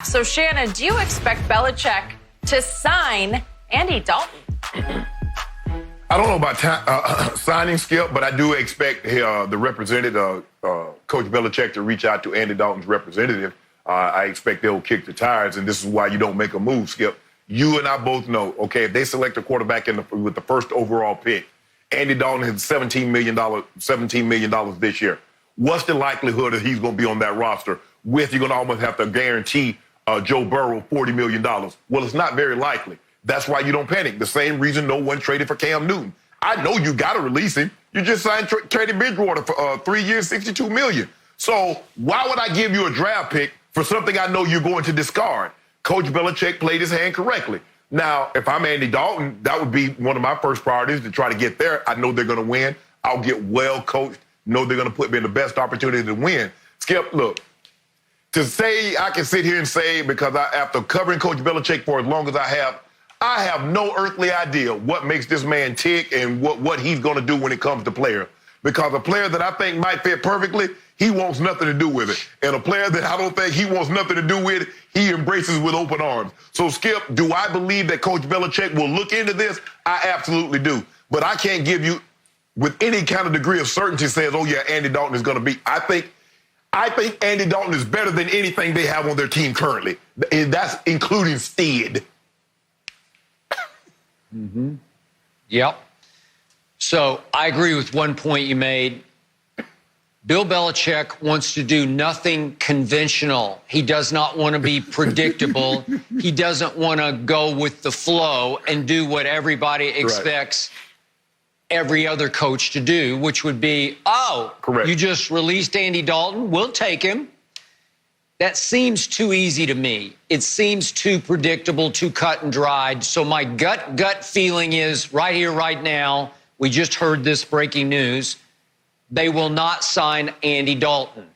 So, Shannon, do you expect Belichick to sign Andy Dalton? I don't know about signing Skip, but I do expect the representative, Coach Belichick, to reach out to Andy Dalton's representative. I expect they'll kick the tires, and this is why you don't make a move, Skip. You and I both know, okay, if they select a quarterback with the first overall pick, Andy Dalton has $17 million this year. What's the likelihood that he's going to be on that roster with you're going to almost have to guarantee Joe Burrow $40 million? Well, it's not very likely. That's why you don't panic. The same reason no one traded for Cam Newton. I know you got to release him. You just signed Teddy Bridgewater for 3 years, $62 million. So why would I give you a draft pick for something I know you're going to discard? Coach Belichick played his hand correctly. Now, if I'm Andy Dalton, that would be one of my first priorities to try to get there. I know they're going to win. I'll get well coached. Know they're going to put me in the best opportunity to win. Skip, look, to say I can sit here and say, because after covering Coach Belichick for as long as I have no earthly idea what makes this man tick and what he's going to do when it comes to players. Because a player that I think might fit perfectly, he wants nothing to do with it. And a player that I don't think he wants nothing to do with, he embraces with open arms. So, Skip, do I believe that Coach Belichick will look into this? I absolutely do. But I can't give you, with any kind of degree of certainty, says, oh, yeah, Andy Dalton is going to be. I think Andy Dalton is better than anything they have on their team currently. And that's including Steed. Mm-hmm. Yep. So I agree with one point you made. Bill Belichick wants to do nothing conventional. He does not want to be predictable. He doesn't want to go with the flow and do what everybody expects every other coach to do, which would be, you just released Andy Dalton, we'll take him. That seems too easy to me. It seems too predictable, too cut and dried. So my gut feeling is right here, right now, we just heard this breaking news. They will not sign Andy Dalton.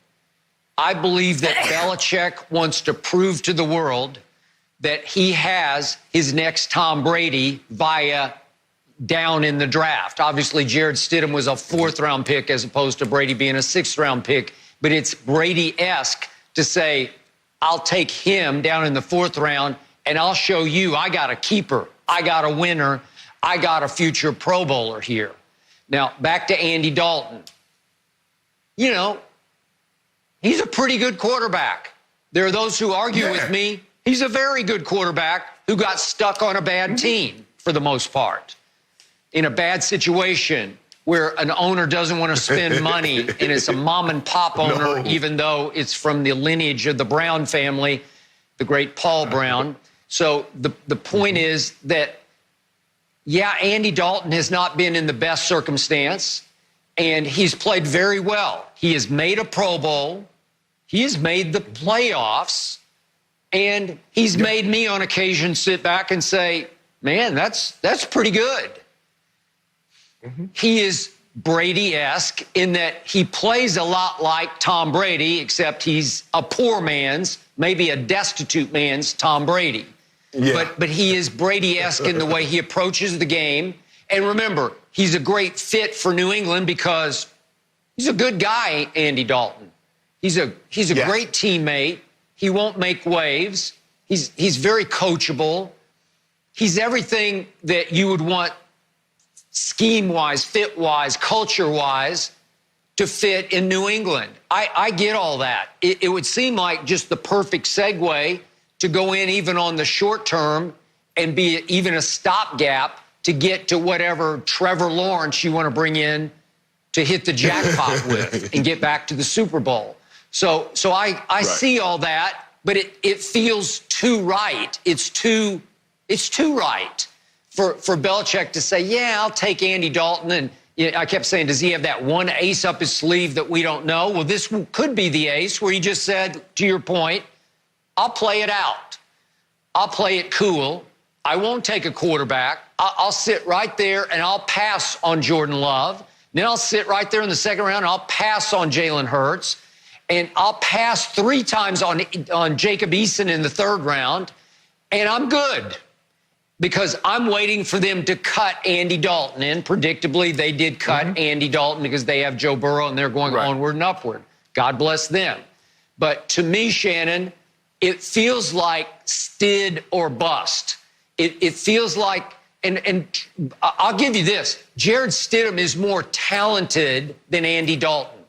I believe that Belichick wants to prove to the world that he has his next Tom Brady via down in the draft. Obviously, Jared Stidham was a 4th-round pick as opposed to Brady being a 6th-round pick. But it's Brady-esque to say, I'll take him down in the 4th round, and I'll show you I got a keeper, I got a winner, I got a future Pro Bowler here. Now, back to Andy Dalton. You know, he's a pretty good quarterback. There are those who argue with me. He's a very good quarterback who got stuck on a bad team for the most part, in a bad situation where an owner doesn't want to spend money and it's a mom and pop owner, even though it's from the lineage of the Brown family, the great Paul Brown. So the point is that, yeah, Andy Dalton has not been in the best circumstance, and he's played very well. He has made a Pro Bowl. He has made the playoffs, and he's made me on occasion sit back and say, man, that's pretty good. He is Brady-esque in that he plays a lot like Tom Brady, except he's a poor man's, maybe a destitute man's Tom Brady. Yeah. But he is Brady-esque in the way he approaches the game. And remember, he's a great fit for New England because he's a good guy, Andy Dalton. He's a great teammate. He won't make waves. He's very coachable. He's everything that you would want scheme-wise, fit-wise, culture-wise, to fit in New England. I get all that. It would seem like just the perfect segue to go in even on the short term and be even a stopgap to get to whatever Trevor Lawrence you want to bring in to hit the jackpot with and get back to the Super Bowl. So I see all that, but it feels too right. It's too right for Belichick to say, yeah, I'll take Andy Dalton. And I kept saying, does he have that one ace up his sleeve that we don't know? Well, this could be the ace where he just said, to your point, I'll play it out. I'll play it cool. I won't take a quarterback. I'll sit right there and I'll pass on Jordan Love. Then I'll sit right there in the 2nd round and I'll pass on Jalen Hurts. And I'll pass 3 times on Jacob Eason in the 3rd round. And I'm good, because I'm waiting for them to cut Andy Dalton. And predictably, they did cut Andy Dalton because they have Joe Burrow and they're going onward and upward. God bless them. But to me, Shannon, it feels like Stid or bust. It feels like, and I'll give you this, Jarrett Stidham is more talented than Andy Dalton.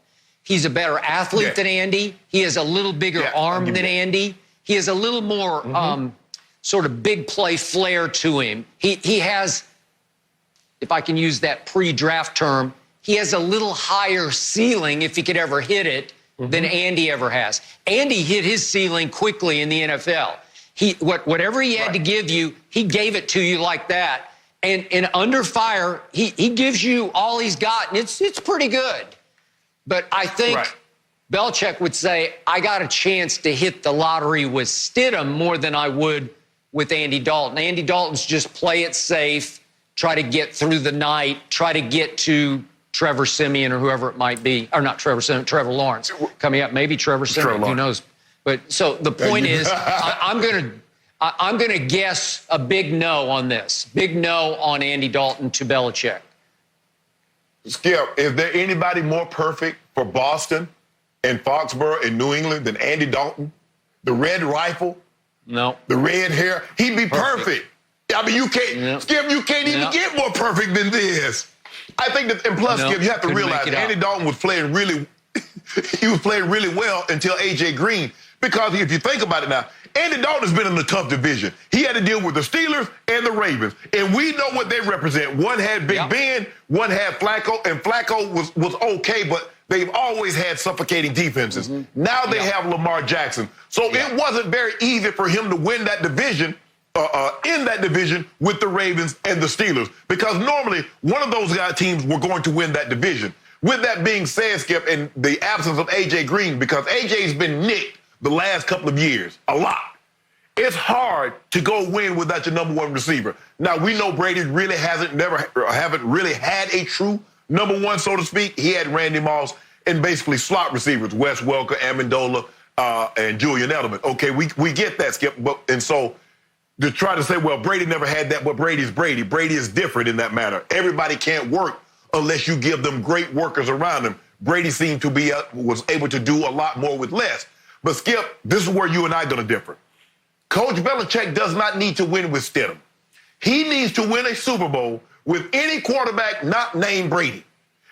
He's a better athlete than Andy. He has a little bigger arm than Andy. He has a little more sort of big play flair to him. He has, if I can use that pre-draft term, he has a little higher ceiling, if he could ever hit it, than Andy ever has. Andy hit his ceiling quickly in the NFL. Whatever he had to give you, he gave it to you like that. And under fire, he gives you all he's got, and it's pretty good. But I think Belichick would say, I got a chance to hit the lottery with Stidham more than I would with Andy Dalton. Andy Dalton's just play it safe, try to get through the night, try to get to Trevor Siemian or whoever it might be. Or not Trevor Siemian, Trevor Lawrence coming up. Maybe Trevor Siemian, who knows. But so the point is, I'm gonna guess a big no on this. Big no on Andy Dalton to Belichick. Skip, is there anybody more perfect for Boston and Foxborough and New England than Andy Dalton? The red rifle? No. The red hair? He'd be perfect. I mean, you can't, Skip, you can't even get more perfect than this. I think that, and plus, Skip, you have to realize Andy Dalton was playing really, he was playing really well until A.J. Green. Because if you think about it now, Andy Dalton has been in a tough division. He had to deal with the Steelers and the Ravens. And we know what they represent. One had Big Ben, one had Flacco, and Flacco was okay, but they've always had suffocating defenses. Now they have Lamar Jackson. So it wasn't very easy for him to win that division, in that division with the Ravens and the Steelers. Because normally, one of those teams were going to win that division. With that being said, Skip, in the absence of A.J. Green, because A.J.'s been nicked the last couple of years, a lot. It's hard to go win without your number one receiver. Now, we know Brady really haven't really had a true number one, so to speak. He had Randy Moss and basically slot receivers, Wes Welker, Amendola, and Julian Edelman. Okay, we get that, Skip. And so to try to say, well, Brady never had that, but Brady's Brady. Brady is different in that matter. Everybody can't work unless you give them great workers around them. Brady seemed to be was able to do a lot more with less. But, Skip, this is where you and I are going to differ. Coach Belichick does not need to win with Stidham. He needs to win a Super Bowl with any quarterback not named Brady.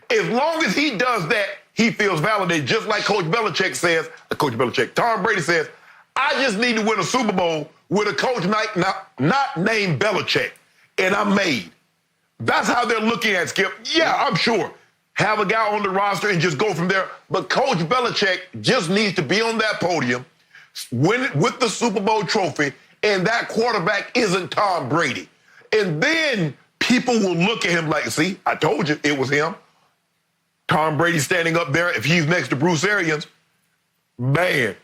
As long as he does that, he feels validated, just like Coach Belichick says, Tom Brady says, I just need to win a Super Bowl with a coach not named Belichick, and I'm made. That's how they're looking at Skip. Yeah, I'm sure. Have a guy on the roster and just go from there. But Coach Belichick just needs to be on that podium, win it with the Super Bowl trophy, and that quarterback isn't Tom Brady. And then people will look at him like, see, I told you it was him. Tom Brady standing up there, if he's next to Bruce Arians, man,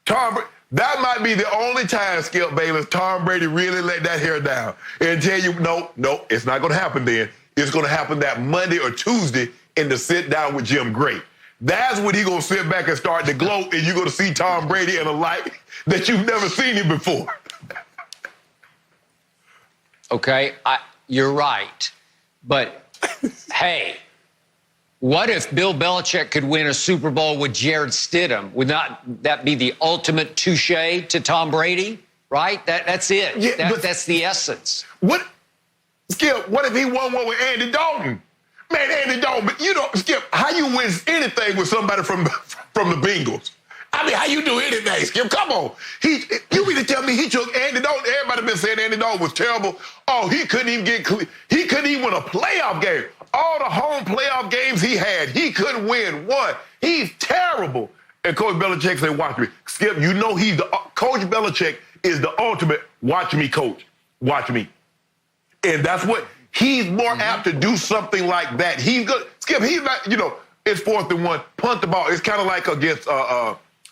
that might be the only time, Skip Bayless, Tom Brady really let that hair down and tell you, no, it's not going to happen then. It's going to happen that Monday or Tuesday and to sit down with Jim Gray. That's when he's going to sit back and start to glow, and you're going to see Tom Brady in a light that you've never seen him before. Okay, you're right. But, hey, what if Bill Belichick could win a Super Bowl with Jarrett Stidham? Would not that be the ultimate touche to Tom Brady, right? That's it. Yeah, that's the essence. Skip, what if he won one with Andy Dalton? Man, Andy Dalton, Skip, how you win anything with somebody from the Bengals? I mean, how you do anything, Skip? Come on. You mean to tell me he took Andy Dalton? Everybody been saying Andy Dalton was terrible. Oh, he couldn't even win a playoff game. All the home playoff games he had, he couldn't win one. He's terrible. And Coach Belichick said, watch me. Skip, you know Coach Belichick is the ultimate watch me coach. Watch me. And that's what he's more apt to do something like that. He's good. Skip, he's not, it's 4th and 1, punt the ball. It's kind of like against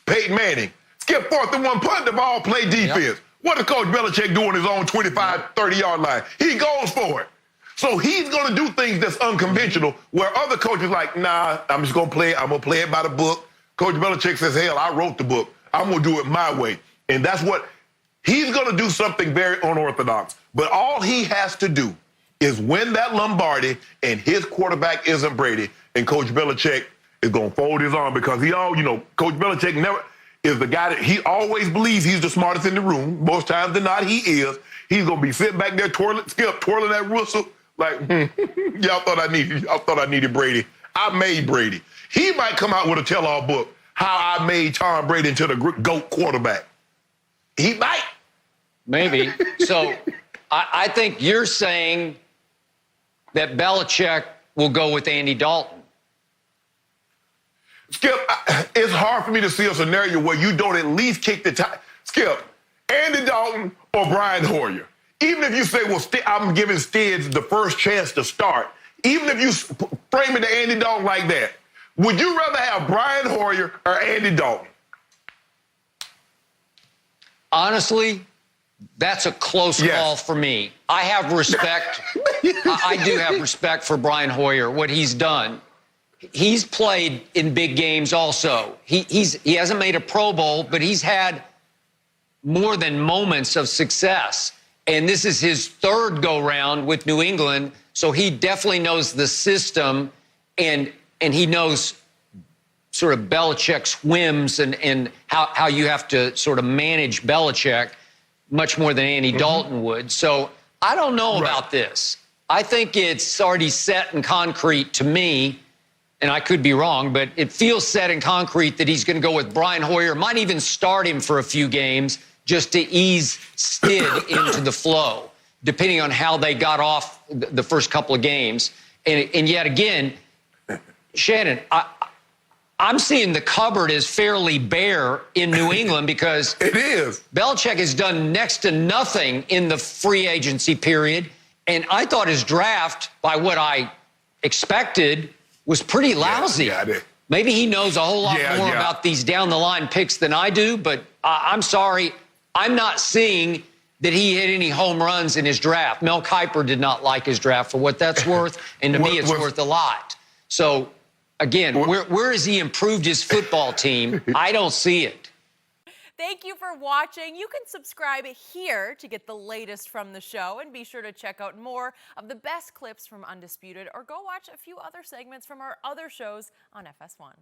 Peyton Manning. Skip, 4th and 1, punt the ball, play defense. Yep. What does Coach Belichick do on his own 25, 30-yard line? He goes for it. So he's going to do things that's unconventional where other coaches like, nah, I'm just going to play it. I'm going to play it by the book. Coach Belichick says, hell, I wrote the book. I'm going to do it my way. And that's what he's going to do, something very unorthodox. But all he has to do is win that Lombardi, and his quarterback isn't Brady. And Coach Belichick is going to fold his arm because Coach Belichick never, is the guy that he always believes he's the smartest in the room. Most times than not, he is. He's going to be sitting back there twirling that whistle like, y'all thought I needed Brady. I made Brady. He might come out with a tell-all book, how I made Tom Brady into the GOAT quarterback. He might. Maybe. So I think you're saying that Belichick will go with Andy Dalton. Skip, it's hard for me to see a scenario where you don't at least kick the tie. Skip, Andy Dalton or Brian Hoyer. Even if you say, well, I'm giving Stids the first chance to start, even if you frame it to Andy Dalton like that, would you rather have Brian Hoyer or Andy Dalton? Honestly, that's a close call for me. I have respect. I do have respect for Brian Hoyer, what he's done. He's played in big games also. He hasn't made a Pro Bowl, but he's had more than moments of success. And this is his third go-round with New England, so he definitely knows the system, and he knows sort of Belichick's whims and how you have to sort of manage Belichick much more than Andy Dalton would. So I don't know about this. I think it's already set in concrete to me, and I could be wrong, but it feels set in concrete that he's going to go with Brian Hoyer, might even start him for a few games just to ease Stid into the flow, depending on how they got off the first couple of games. And yet again, Shannon, I'm seeing the cupboard is fairly bare in New England because it is. Belichick has done next to nothing in the free agency period. And I thought his draft, by what I expected, was pretty lousy. Yeah, Maybe he knows a whole lot more about these down-the-line picks than I do, but I'm sorry. I'm not seeing that he hit any home runs in his draft. Mel Kiper did not like his draft for what that's worth, and to me it's worth a lot. So, again, where has he improved his football team? I don't see it. Thank you for watching. You can subscribe here to get the latest from the show, and be sure to check out more of the best clips from Undisputed, or go watch a few other segments from our other shows on FS1.